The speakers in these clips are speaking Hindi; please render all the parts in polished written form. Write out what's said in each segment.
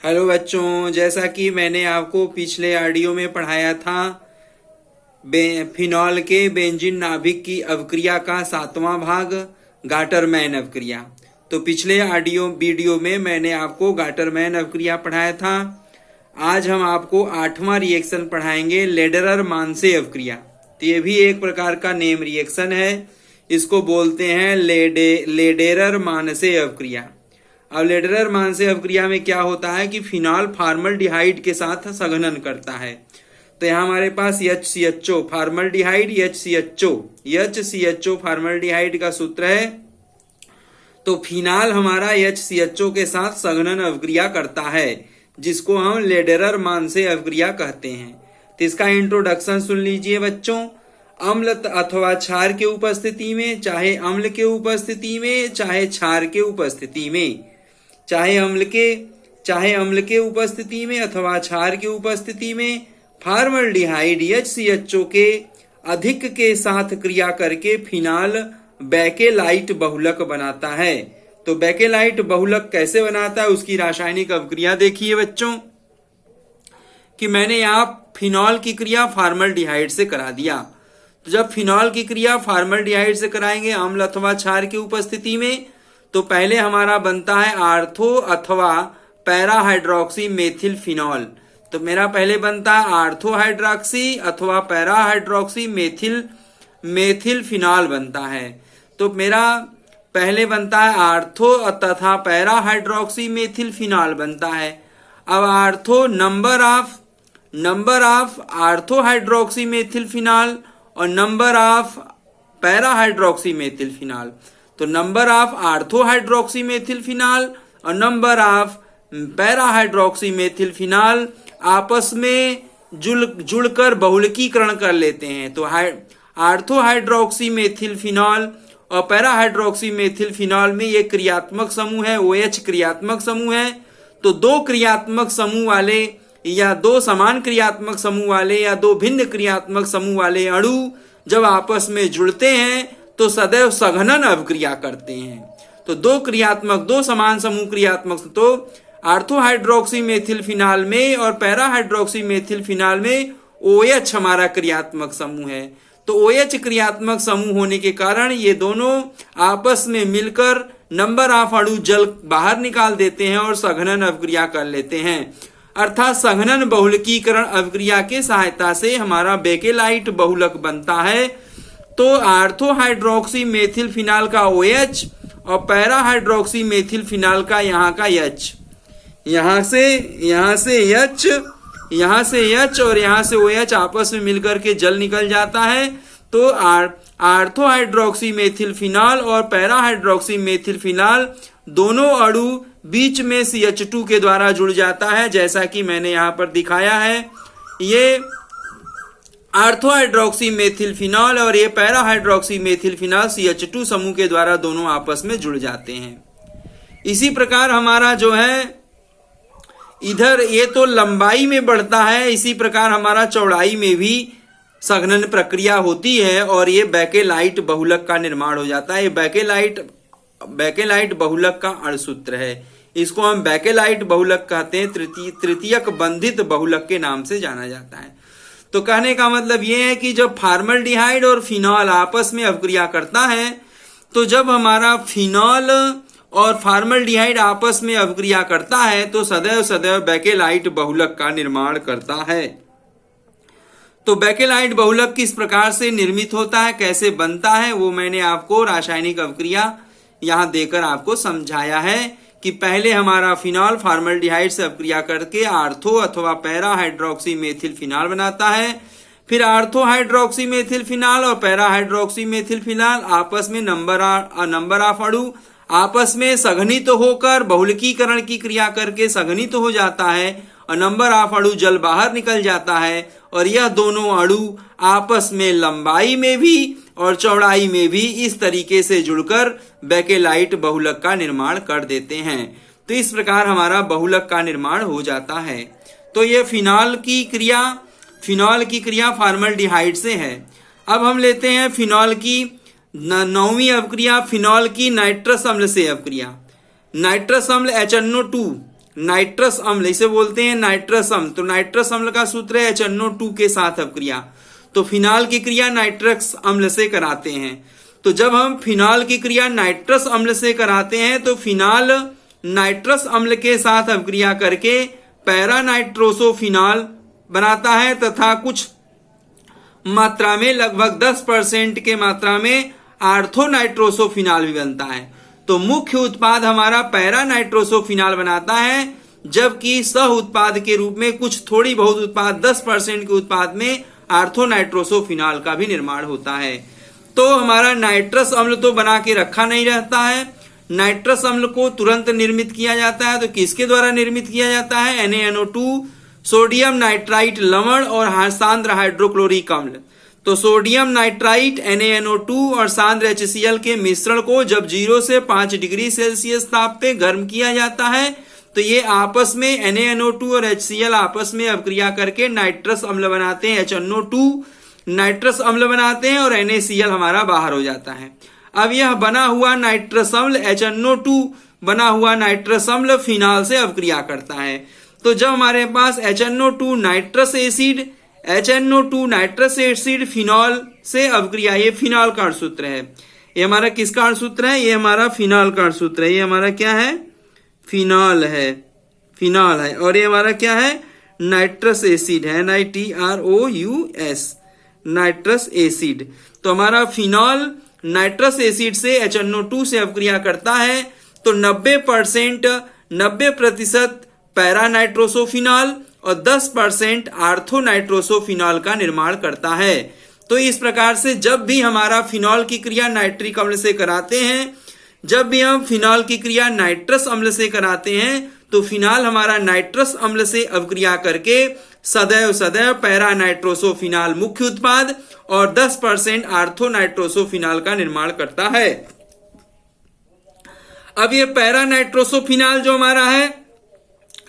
हेलो बच्चों, जैसा कि मैंने आपको पिछले ऑडियो में पढ़ाया था फिनॉल के बेंजीन नाभिक की अवक्रिया का 7वां भाग गाटरमैन अवक्रिया। तो पिछले ऑडियो वीडियो में मैंने आपको गाटरमैन अवक्रिया पढ़ाया था। आज हम आपको 8वां रिएक्शन पढ़ाएंगे, लेडरर मानसे अवक्रिया। तो ये भी एक प्रकार का नेम रिएक्शन है, इसको बोलते हैं लेडेरर मानसे अवक्रिया। अब लेडरर मानसे अवक्रिया में क्या होता है कि फिनॉल फार्मल्डिहाइड के साथ संघनन करता है। तो यहाँ हमारे पास HCHO फार्मल्डिहाइड HCHO फार्मल्डिहाइड का सूत्र है। तो फिनॉल हमारा HCHO के साथ संघनन अवक्रिया करता है, जिसको हम लेडरर मानसे अवक्रिया कहते हैं। तो इसका इंट्रोडक्शन सुन लीजिए बच्चों। अम्ल अथवा क्षार के उपस्थिति में, चाहे अम्ल के उपस्थिति में, चाहे क्षार के उपस्थिति में, चाहे अम्ल के उपस्थिति में अथवा क्षार के उपस्थिति में, फार्मल्डिहाइड HCHO के अधिक के साथ क्रिया करके फिनॉल बेकेलाइट बहुलक बनाता है। तो बेकेलाइट बहुलक कैसे बनाता है, उसकी रासायनिक अवक्रिया देखिए बच्चों। कि मैंने यहाँ फिनॉल की क्रिया फार्मल्डिहाइड से करा दिया। तो जब फिनॉल की क्रिया फार्मल्डिहाइड से कराएंगे अम्ल अथवा क्षार की उपस्थिति में, तो पहले हमारा बनता है आर्थो अथवा पैरा हाइड्रोक्सी मेथिल फिनॉल। तो मेरा पहले बनता है आर्थो हाइड्रोक्सी अथवा पैरा हाइड्रोक्सी मेथिल फिनॉल बनता है। तो मेरा पहले बनता है आर्थो तथा पैरा हाइड्रोक्सी मेथिल फिनॉल बनता है। अब ortho number of ortho hydroxy methyl phenol और number of para hydroxy methyl phenol. तो number of ortho hydroxy methyl phenol और number of para hydroxy methyl phenol आपस में जुड़कर बहुलकीकरण कर लेते हैं। तो आर्थो हाइड्रोक्सी मेथिल फिनॉल और पैरा हाइड्रोक्सी मेथिल फिनॉल में ये क्रियात्मक समूह है, OH क्रियात्मक समूह है। तो दो क्रियात्मक समूह वाले या दो समान क्रियात्मक समूह वाले या दो भिन्न क्रियात्मक समूह वाले अणु जब आपस में जुड़ते हैं तो सदैव संघनन अवक्रिया करते हैं। तो दो समान समूह क्रियात्मक, तो आर्थो हाइड्रोक्सी मेथिल फिनॉल में और पैरा हाइड्रोक्सी मेथिल फिनॉल में OH हमारा क्रियात्मक समूह है। तो OH क्रियात्मक समूह होने के कारण ये दोनों आपस में मिलकर नंबर ऑफ अणु जल बाहर निकाल देते हैं और संघनन अवक्रिया कर लेते हैं। अर्थात संघनन बहुलकीकरण अवक्रिया के सहायता से हमारा बेकेलाइट बहुलक बनता है। तो आर्थो हाइड्रोक्सी मेथिल फिनॉल का OH और पैरा हाइड्रोक्सी मेथिल फिनॉल का यहाँ का H, यहाँ से H और यहाँ से OH आपस में मिलकर के जल निकल जाता है। तो आर्थो हाइड्रोक्सी मेथिल फिनॉल और पैरा हाइड्रोक्सी मेथिल फिनॉल दोनों अणु बीच में CH2 के द्वारा जुड़ जाता है, जैसा कि मैंने यहाँ पर दिखाया है। ये आर्थो हाइड्रोक्सी मेथिल फिनॉल और ये para hydroxy methyl phenol CH2 समूह के द्वारा दोनों आपस में जुड़ जाते हैं। इसी प्रकार हमारा जो है इधर ये तो लंबाई में बढ़ता है, इसी प्रकार हमारा चौड़ाई में भी संघनन प्रक्रिया होती है और ये बेकेलाइट बहुलक का निर्माण हो जाता है। ये बेकेलाइट बहुलक का अणुसूत्र है, इसको हम बेकेलाइट बहुलक कहते हैं। तृतीयक बंधित बहुलक के नाम से जाना जाता है। तो कहने का मतलब ये है कि जब फार्मल्डिहाइड और फिनॉल आपस में अवक्रिया करता है, तो जब हमारा फिनॉल और फार्मल्डिहाइड आपस में अवक्रिया करता है तो सदैव बेकेलाइट बहुलक का निर्माण करता है। तो बेकेलाइट बहुलक किस प्रकार से निर्मित होता है, कैसे बनता है, वो मैंने आपको रासायनिक अवक्रिया यहाँ देकर आपको समझाया है। कि पहले हमारा फिनॉल फार्मल्डिहाइड से अवक्रिया करके आर्थो अथवा पैरा हाइड्रोक्सी मेथिल फिनॉल बनाता है। फिर आर्थो हाइड्रोक्सी मेथिल फिनॉल और पैरा हाइड्रोक्सी मेथिल फिनॉल आपस में नंबर ऑफ अणु आपस में संघनित होकर बहुलकीकरण की क्रिया करके संघनित हो जाता है और नंबर ऑफ अणु जल बाहर निकल जाता है। और यह दोनों अणु आपस में लंबाई में भी और चौड़ाई में भी इस तरीके से जुड़कर बेकेलाइट बहुलक का निर्माण कर देते हैं। तो इस प्रकार हमारा बहुलक का निर्माण हो जाता है। तो यह फिनॉल की क्रिया फार्मल्डिहाइड से है। अब हम लेते हैं फिनॉल की 9वीं अवक्रिया, फिनॉल की नाइट्रस अम्ल से अवक्रिया। नाइट्रस अम्ल HNO2 नाइट्रस अम्ल, इसे बोलते हैं नाइट्रस अम्ल। तो नाइट्रस अम्ल का सूत्र है HNO2 के साथ अपक्रिया। तो फिनाल की क्रिया नाइट्रस अम्ल से कराते हैं। तो जब हम फिनाल की क्रिया नाइट्रस अम्ल से कराते हैं तो फिनाल नाइट्रस अम्ल के साथ अपक्रिया करके पैरा नाइट्रोसोफिनाल बनाता है तथा कुछ मात्रा में लगभग 10% के मात्रा में आर्थो नाइट्रोसोफिनाल भी बनता है। तो मुख्य उत्पाद हमारा पैरा नाइट्रोसोफिनाल बनाता है, जबकि सह उत्पाद के रूप में कुछ थोड़ी बहुत उत्पाद 10% के उत्पाद में आर्थो नाइट्रोसोफिनाल का भी निर्माण होता है। तो हमारा नाइट्रस अम्ल तो बना के रखा नहीं रहता है, नाइट्रस अम्ल को तुरंत निर्मित किया जाता है। तो किसके द्वारा निर्मित किया जाता है? NaNO2, सोडियम नाइट्राइट लवण और सांद्र हाइड्रोक्लोरिक अम्ल। तो सोडियम नाइट्राइट NaNO2 और सांद्र HCl के मिश्रण को जब 0 से 5 डिग्री सेल्सियस ताप पे गर्म किया जाता है तो ये आपस में NaNO2 और HCl आपस में अपक्रिया करके नाइट्रस अम्ल बनाते हैं, HNO2 नाइट्रस अम्ल बनाते हैं और NaCl हमारा बाहर हो जाता है। अब यह बना हुआ नाइट्रस अम्ल HNO2 बना हुआ नाइट्रस अम्ल फिनाल से अपक्रिया करता है। तो जब हमारे पास HNO2 नाइट्रस एसिड फिनॉल से अपक्रिया, ये फिनॉल का सूत्र है। ये हमारा किसका सूत्र है? ये हमारा फिनॉल का सूत्र है। ये हमारा क्या है? फिनॉल है, फिनॉल है। और ये हमारा क्या है? नाइट्रस एसिड है, NiTROUS, नाइट्रस एसिड। तो हमारा फिनॉल नाइट्रस एसिड से HNO2 से अपक्रिया करता है तो 90% पैरा नाइट्रोसोफिनॉल और 10% आर्थो नाइट्रोसोफिनॉल का निर्माण करता है। तो इस प्रकार से जब भी हमारा फिनॉल की क्रिया नाइट्रिक अम्ल से कराते हैं, जब भी हम फिनॉल की क्रिया नाइट्रस अम्ल से कराते हैं तो फिनाल हमारा नाइट्रस अम्ल से अपक्रिया करके सदैव पैरा नाइट्रोसोफिनॉल मुख्य उत्पाद और 10% आर्थो नाइट्रोसोफिनॉल का निर्माण करता है। अब ये पैरा नाइट्रोसोफिनॉल जो हमारा है,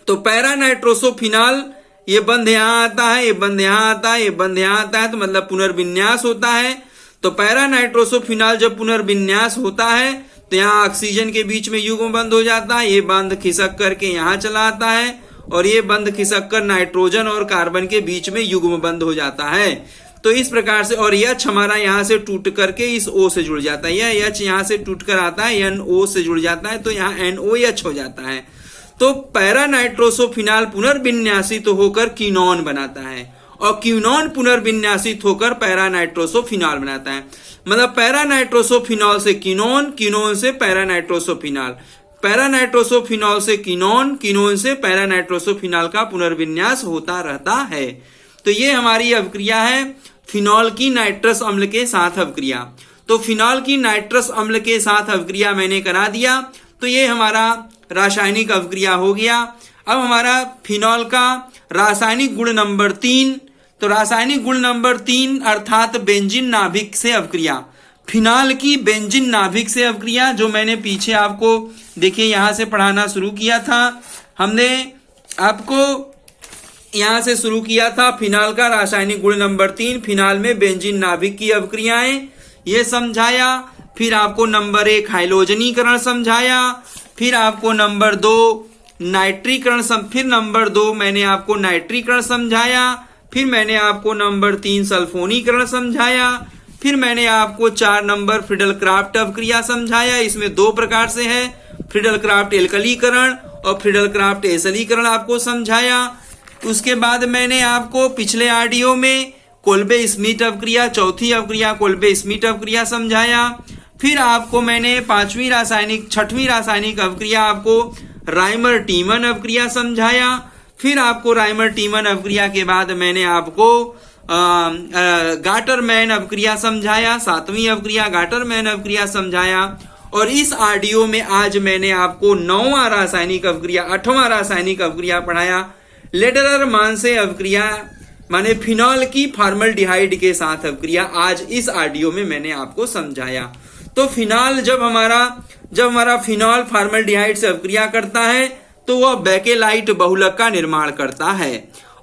तो पैरा नाइट्रोसोफिनॉल ये बंध यहां आता है, ये बंध यहां आता है, ये बंध यहां आता है, तो मतलब पुनर्विन्यास होता है। तो पैरा नाइट्रोसोफिनॉल जब पुनर्विन्यास होता है तो यहाँ ऑक्सीजन के बीच में युग्म बंध हो जाता है, ये बंध खिसक करके यहाँ चला आता है और ये बंध खिसक कर नाइट्रोजन और कार्बन के बीच में युग्म बंध हो जाता है। तो इस प्रकार से, और H हमारा यहाँ से टूट करके इस O से जुड़ जाता है, यह H यहाँ से टूट कर आता है, NO से जुड़ जाता है, तो यहाँ NOH हो जाता है। तो पैरा नाइट्रोसोफिनॉल पुनर्विन्यासित होकर कीनोन बनाता है और कीनोन पुनर्विन्यासित होकर पैरा नाइट्रोसोफिनॉल बनाता है। मतलब पैरा नाइट्रोसोफिनॉल से कीनोन, कीनोन से पैरा नाइट्रोसोफिनॉल, पैरा नाइट्रोसोफिनॉल से कीनोन, कीनोन से पैरा नाइट्रोसोफिनॉल का पुनर्विन्यास होता रहता है। तो ये हमारी अपक्रिया है फिनॉल की नाइट्रस अम्ल के साथ अपक्रिया। तो फिनॉल की नाइट्रस अम्ल के साथ अपक्रिया मैंने करा दिया, तो ये हमारा रासायनिक अपक्रिया हो गया। अब हमारा फिनॉल का रासायनिक गुण नंबर 3, तो रासायनिक गुण नंबर 3 अर्थात बेंजीन नाभिक से अपक्रिया। फिनॉल की बेंजीन नाभिक से अपक्रिया जो मैंने पीछे आपको देखिए यहां से पढ़ाना शुरू किया था, हमने आपको यहां से शुरू किया था फिनॉल का रासायनिक गुण नंबर 3 फिनॉल में बेंजीन नाभिक की अपक्रियाएं, ये समझाया। फिर आपको नंबर 1 हाइलोजनीकरण समझाया, फिर आपको नंबर 2 नाइट्रीकरण, फिर नंबर 2 मैंने आपको नाइट्रीकरण समझाया, फिर मैंने आपको नंबर 3 सल्फोनीकरण समझाया, फिर मैंने आपको 4 नंबर फ्रीडल क्राफ्ट अपक्रिया समझाया। इसमें 2 प्रकार से है, फ्रीडल क्राफ्ट एल्कलीकरण और फ्रीडल क्राफ्ट एसिडीकरण आपको समझाया। उसके बाद मैंने आपको पिछले ऑडियो में कोल्बे स्मिथ अपक्रिया, चौथी अपक्रिया कोल्बे स्मिथ अपक्रिया समझाया। फिर आपको मैंने 6वीं रासायनिक अपक्रिया आपको राइमर टीमन अपक्रिया समझाया। फिर आपको राइमर टीमन अपक्रिया के बाद मैंने आपको गाटरमैन अपक्रिया समझाया, 7वीं अपक्रिया गाटरमैन अपक्रिया समझाया। और इस ऑडियो में आज मैंने आपको 9वां रासायनिक अपक्रिया, 8वां रासायनिक अपक्रिया पढ़ाया, लेडरर मानसे अपक्रिया, माने फिनॉल की फॉर्मल्डिहाइड के साथ अपक्रिया आज इस ऑडियो में मैंने आपको समझाया। तो फिनॉल जब हमारा फिनॉल फॉर्मल्डिहाइड से अपक्रिया करता है तो वह बेकेलाइट बहुलक का निर्माण करता है।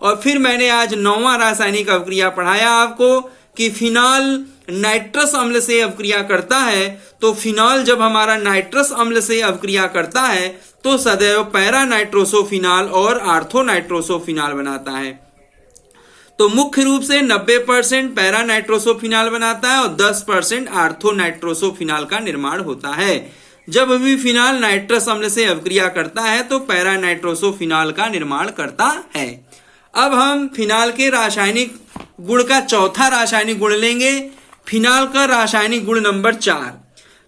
और फिर मैंने आज 9वां रासायनिक अपक्रिया पढ़ाया आपको कि फिनॉल नाइट्रस अम्ल से अपक्रिया करता है। तो फिनॉल जब हमारा नाइट्रस अम्ल से अपक्रिया करता है तो सदैव पैरा नाइट्रोसोफिनॉल और आर्थो नाइट्रोसोफिनॉल बनाता है। तो मुख्य रूप से 90% पैरा नाइट्रोसोफिनॉल बनाता है और 10% आर्थो नाइट्रोसोफिनॉल का निर्माण होता है। जब भी फिनॉल नाइट्रस अम्ल से अभिक्रिया करता है तो पैरा नाइट्रोसोफिनॉल का निर्माण करता है। अब हम फिनॉल के रासायनिक गुण का चौथा रासायनिक गुण लेंगे, फिनॉल का रासायनिक गुण नंबर 4।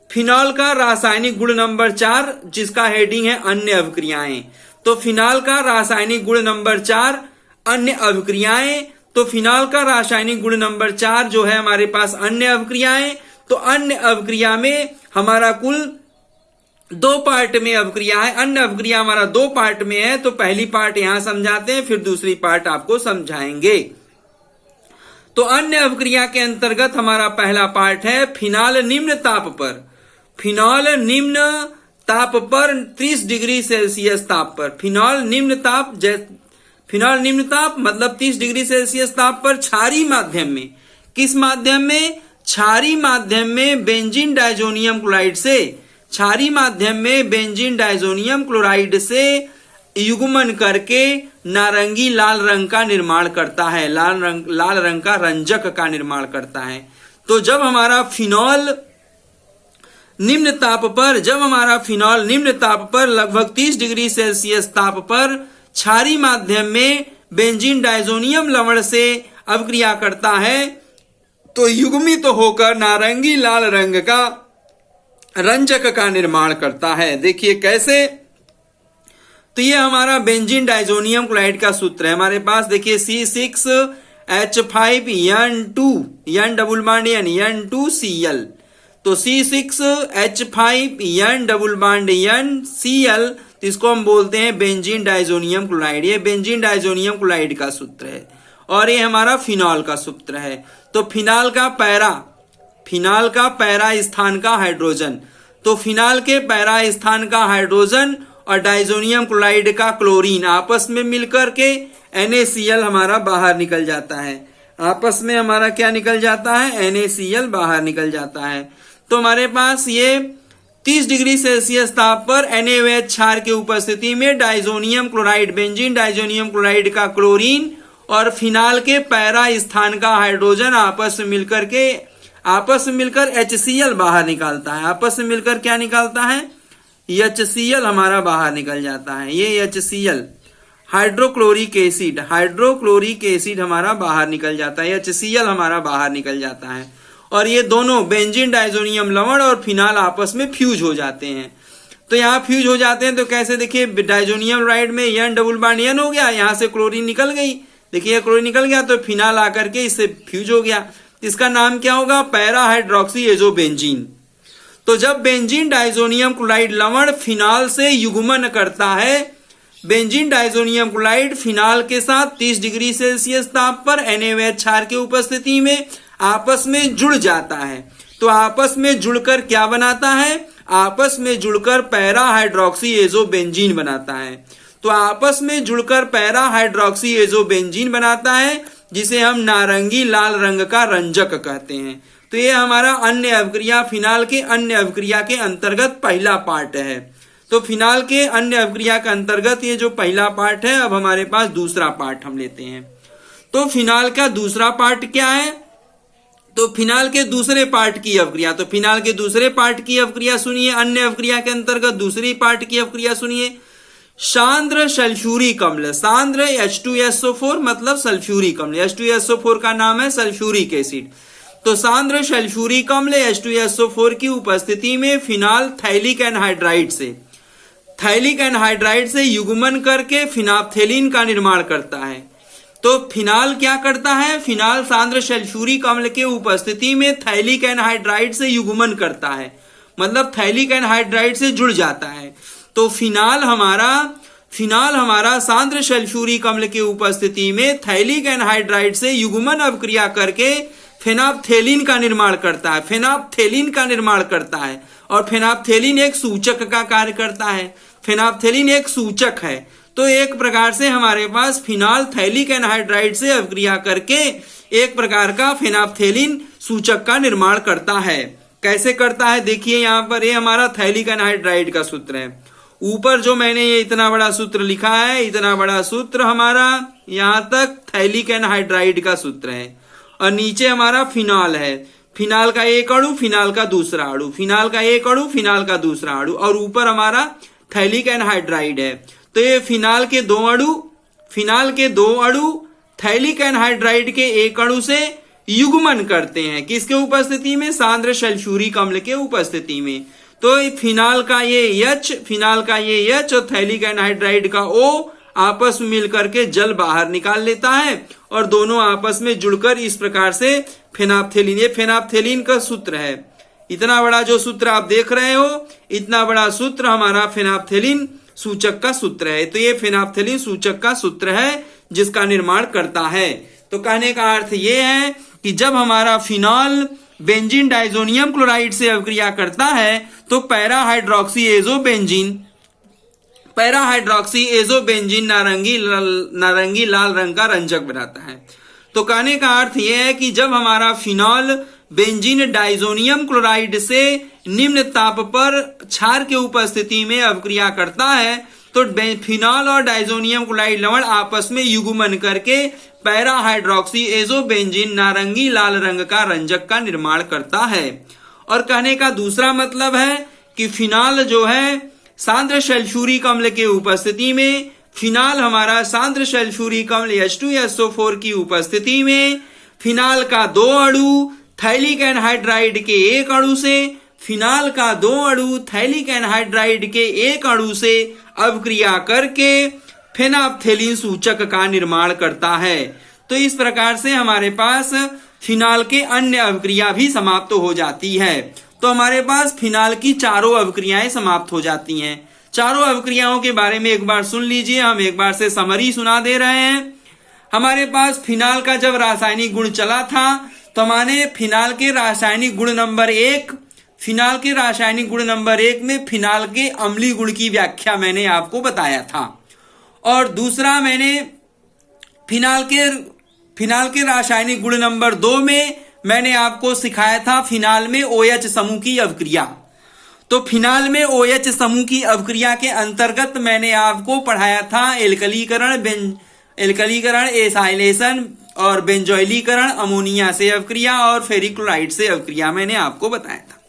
फिनॉल का रासायनिक गुण नंबर 4 जिसका हेडिंग है अन्य अभिक्रियाएं। तो फिनॉल का रासायनिक गुण नंबर 4 अन्य अभिक्रियाएं। तो फिनॉल का रासायनिक गुण नंबर 4 जो है हमारे पास अन्य अभिक्रियाएं। तो अन्य अभिक्रिया में हमारा कुल 2 पार्ट में अभिक्रिया है। अन्य अभिक्रिया हमारा 2 पार्ट में है। तो पहली पार्ट यहां समझाते हैं, फिर दूसरी पार्ट आपको समझाएंगे। तो अन्य अभिक्रिया के अंतर्गत हमारा पहला पार्ट है फिनॉल निम्न ताप पर। फिनॉल निम्न ताप पर 30 डिग्री सेल्सियस ताप पर, फिनॉल निम्न ताप मतलब 30 डिग्री सेल्सियस ताप पर क्षारीय माध्यम में, किस माध्यम में? क्षारीय माध्यम में बेंजीन डाइजोनियम क्लोराइड से, क्षारीय माध्यम में बेंजीन डाइजोनियम क्लोराइड से युग्मन करके नारंगी लाल रंग का निर्माण करता है, लाल रंग का रंजक का निर्माण करता है। तो जब हमारा फिनॉल निम्न ताप पर लगभग 30 डिग्री सेल्सियस ताप पर क्षारीय माध्यम में बेंजीन डाइजोनियम लवण से अभिक्रिया करता है तो युग्मित होकर नारंगी लाल रंग का रंजक का निर्माण करता है। देखिए कैसे। तो ये हमारा बेंजीन डाइजोनियम क्लोराइड का सूत्र है हमारे पास। देखिए C6H5N2N2Cl। तो C6H5N2N2Cl इसको हम बोलते हैं बेंजीन डाइजोनियम क्लोराइड। ये बेंजीन डाइजोनियम क्लोराइड का सूत्र है और ये हमारा फिनॉल का सूत्र है। तो फिनॉल का पैरा स्थान का हाइड्रोजन, तो फिनॉल के पैरा स्थान का हाइड्रोजन और डाइजोनियम क्लोराइड का क्लोरीन आपस में मिलकर के NaCl हमारा बाहर निकल जाता है। आपस में हमारा क्या निकल जाता है? NaCl बाहर निकल जाता है। तो हमारे पास ये 30 डिग्री सेल्सियस ताप पर NaOH क्षार की उपस्थिति में diazonium chloride, benzene diazonium chloride का क्लोरीन और फिनॉल के पैरा स्थान का हाइड्रोजन आपस में मिलकर HCl बाहर निकालता है। आपस में मिलकर क्या निकालता है? HCl हमारा बाहर निकल जाता है। ये HCl हाइड्रोक्लोरिक एसिड हमारा बाहर निकल जाता है। HCl हमारा बाहर निकल जाता है और ये दोनों बेंजीन डाइजोनियम लवण और फिनॉल आपस में फ्यूज हो जाते हैं। तो यहाँ फ्यूज हो जाते हैं तो कैसे? देखिए डाइजोनियम क्लोराइड में N डबल बॉन्ड N हो गया, यहाँ से क्लोरीन निकल गई। देखिए क्लोरीन निकल गया तो फिनॉल आकर के इससे फ्यूज हो गया। इसका नाम क्या होगा? Para hydroxy azobenzene. तो जब बेंजीन डाइजोनियम क्लोराइड लवण फिनॉल से युग्मन करता है, बेंजीन डाइजोनियम क्लोराइड फिनॉल के साथ 30 डिग्री सेल्सियस ताप पर NaOH क्षार की उपस्थिति में आपस में जुड़ जाता है। तो आपस में जुड़कर क्या बनाता है? आपस में जुड़कर पैरा हाइड्रोक्सी एजोबेंजीन बनाता है। तो आपस में जुड़कर पैरा हाइड्रोक्सी एजोबेंजीन बनाता है जिसे हम नारंगी लाल रंग का रंजक कहते हैं। तो ये हमारा अन्य अभिक्रिया, फिनॉल के अन्य अभिक्रिया के अंतर्गत पहला पार्ट है। तो फिनॉल के अन्य अभिक्रिया के अंतर्गत ये जो पहला पार्ट है, अब हमारे पास दूसरा पार्ट हम लेते हैं। तो फिनॉल का दूसरा पार्ट क्या है? तो फिनॉल के दूसरे पार्ट की अभिक्रिया। तो फिनॉल के दूसरे पार्ट की अभिक्रिया सुनिए, अन्य अभिक्रिया के अंतर्गत दूसरी पार्ट की अभिक्रिया सुनिए। सांद्र सल्फ्यूरिक अम्ल, सांद्र H2SO4 मतलब सल्फ्यूरिक अम्ल, H2SO4 का नाम है सल्फ्यूरिक एसिड। तो सांद्र सल्फ्यूरिक अम्ल H2SO4 की उपस्थिति में फिनॉल थैलिक एनहाइड्राइड से युग्मन करके फिनाप्थेलिन का निर्माण करता है। तो फिनॉल क्या करता है? फिनॉल सांद्र सल्फ्यूरिक अम्ल के उपस्थिति में थैलिक एनहाइड्राइड से युग्मन करता है, मतलब थैलिक एनहाइड्राइड से जुड़ जाता है। तो फिनॉल हमारा सांद्र सल्फ्यूरिक अम्ल की उपस्थिति में थैलिक एनहाइड्राइड से युग्मन अभिक्रिया करके फेनाप्थेलिन का निर्माण करता है। और फेनाप्थेलिन एक सूचक का कार्य करता है। फेनाप्थेलिन एक सूचक है। तो एक प्रकार से हमारे पास फिनॉल थैलिक एनहाइड्राइड से अभिक्रिया करके एक प्रकार का फेनाप्थेलिन सूचक का निर्माण करता है। कैसे करता है? देखिए यहाँ पर ये हमारा थैलिक एनहाइड्राइड का सूत्र है। ऊपर जो मैंने ये इतना बड़ा सूत्र लिखा है, इतना बड़ा सूत्र हमारा यहां तक थैलिक एनहाइड्राइड का सूत्र है, और नीचे हमारा फिनॉल है। फिनाल का एक अणु, फिनाल का दूसरा अणु, फिनाल का एक अणु, फिनाल का दूसरा अणु, और ऊपर हमारा थैलिक एनहाइड्राइड है। तो ये फिनाल के दो अणु थैलिक एनहाइड्राइड के एक अणु से युग्मन करते हैं। किसके उपस्थिति में? सांद्र सल्फ्यूरिक अम्ल के उपस्थिति में। तो फिनाल का ये H और थैलिक एनहाइड्राइड का O आपस में मिलकर के जल बाहर निकाल लेता है, और दोनों आपस में जुड़कर इस प्रकार से फेनाप्थेलिन, ये फेनाप्थेलिन का सूत्र है। इतना बड़ा जो सूत्र आप देख रहे हो, इतना बड़ा सूत्र हमारा फेनाप्थेलिन सूचक का सूत्र है। तो ये फेनाप्थेलिन सूचक का सूत्र है जिसका निर्माण करता है। तो कहने का अर्थ ये है कि जब हमारा फिनॉल बेंजीन डाइजोनियम क्लोराइड से अभिक्रिया करता है तो पैरा हाइड्रोक्सी एजोबेंजीन नारंगी लाल रंग का रंजक बनाता है। तो कहने का अर्थ यह है कि जब हमारा फिनॉल बेंजीन डाइजोनियम क्लोराइड से निम्न ताप पर क्षार के उपस्थिति में अभिक्रिया करता है तो फिनॉल और डाइजोनियम क्लोराइड लवण आपस में युग्मन करके पैरा हाइड्रोक्सी एजोबेंजीन नारंगी लाल रंग का रंजक का निर्माण करता है। और कहने का दूसरा मतलब है कि फिनॉल जो है सांद्र सल्फ्यूरिक अम्ल के उपस्थिति में, फिनॉल हमारा सांद्र सल्फ्यूरिक अम्ल H2SO4 की उपस्थिति में फिनॉल का दो अणु थैलिक एनहाइड्राइड के एक अणु से, फिनॉल का दो अणु थैलिक एनहाइड्राइड के एक अणु से अभिक्रिया करके फेनाप्थेलिन सूचक का निर्माण करता है। तो इस प्रकार से हमारे पास फिनॉल के अन्य अभिक्रिया भी समाप्त हो जाती है। तो हमारे पास फिनॉल की चारों अभिक्रियाएं समाप्त हो जाती हैं। चारों अभिक्रियाओं के बारे में एक बार सुन लीजिए, हम एक बार से समरी सुना दे रहे हैं। हमारे पास फिनॉल का जब रासायनिक गुण चला था तो हमने फिनॉल के रासायनिक गुण नंबर 1 में फिनॉल के अम्लीय गुण की व्याख्या मैंने आपको बताया था, और दूसरा मैंने फिनॉल के रासायनिक गुण नंबर 2 में मैंने आपको सिखाया था फिनॉल में OH समूह की अभिक्रिया। तो फिनॉल में OH समूह की अभिक्रिया के अंतर्गत मैंने आपको पढ़ाया था एल्कलीकरण, एसाइलेशन और बेंजोइलीकरण, अमोनिया से अभिक्रिया और फेरिक क्लोराइड से अभिक्रिया मैंने आपको बताया था।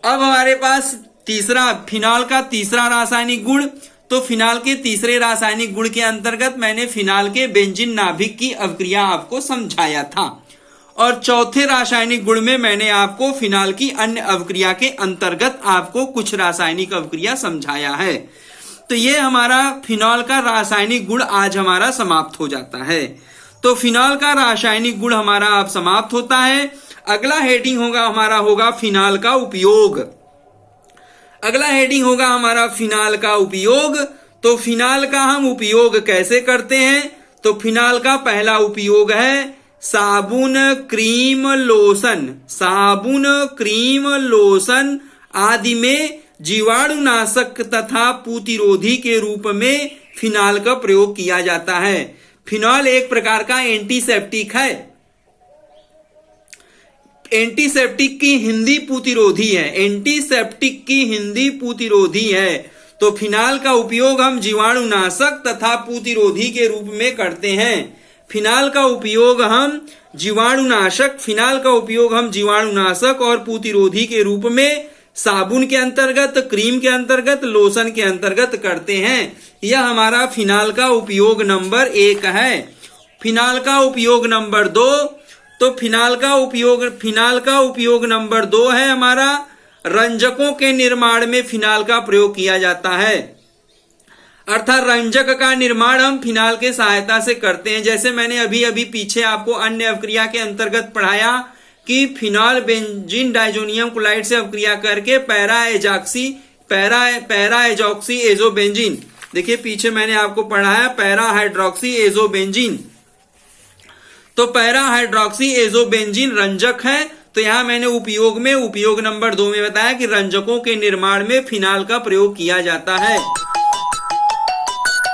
अब हमारे पास फिनॉल का तीसरा रासायनिक गुण, तो फिनॉल के तीसरे रासायनिक गुण के अंतर्गत मैंने फिनॉल के बेंजीन नाभिक की अभिक्रिया आपको समझाया था, और चौथे रासायनिक गुण में मैंने आपको फिनॉल की अन्य अभिक्रिया के अंतर्गत आपको कुछ रासायनिक अभिक्रिया समझाया है। तो ये हमारा फिनॉल का रासायनिक गुण आज हमारा समाप्त हो जाता है। तो फिनॉल का रासायनिक गुण हमारा अब समाप्त होता है। अगला हेडिंग होगा फिनॉल का उपयोग। अगला हेडिंग होगा हमारा फिनॉल का उपयोग। तो फिनॉल का हम उपयोग कैसे करते हैं? तो फिनॉल का पहला उपयोग है साबुन, क्रीम, लोशन आदि में जीवाणुनाशक तथा प्रतिरोधी के रूप में फिनॉल का प्रयोग किया जाता है। फिनॉल एक प्रकार का एंटीसेप्टिक है। एंटीसेप्टिक की हिंदी प्रतिरोधी है। तो फिनॉल का उपयोग हम जीवाणुनाशक तथा प्रतिरोधी के रूप में करते हैं। फिनॉल का उपयोग हम जीवाणुनाशक और प्रतिरोधी के रूप में साबुन के अंतर्गत, क्रीम के अंतर्गत, लोशन के अंतर्गत करते हैं। यह हमारा फिनॉल का उपयोग नंबर 1 है। फिनॉल का उपयोग नंबर 2, तो फिनॉल का उपयोग नंबर 2 है हमारा रंजकों के निर्माण में फिनॉल का प्रयोग किया जाता है। अर्थात रंजक का निर्माण हम फिनॉल के सहायता से करते हैं। जैसे मैंने अभी पीछे आपको अन्य अभिक्रिया के अंतर्गत पढ़ाया कि फिनॉल बेंजीन डाइजोनियम क्लोराइड से अभिक्रिया करके पैरा एजॉक्सी एजोबेंजीन, देखिए पीछे मैंने आपको पढ़ाया पैरा हाइड्रोक्सी एजोबेंजीन। तो पैरा हाइड्रोक्सी एजोबेंजीन रंजक है। तो यहां मैंने उपयोग नंबर 2 में बताया कि रंजकों के निर्माण में फिनॉल का प्रयोग किया जाता है।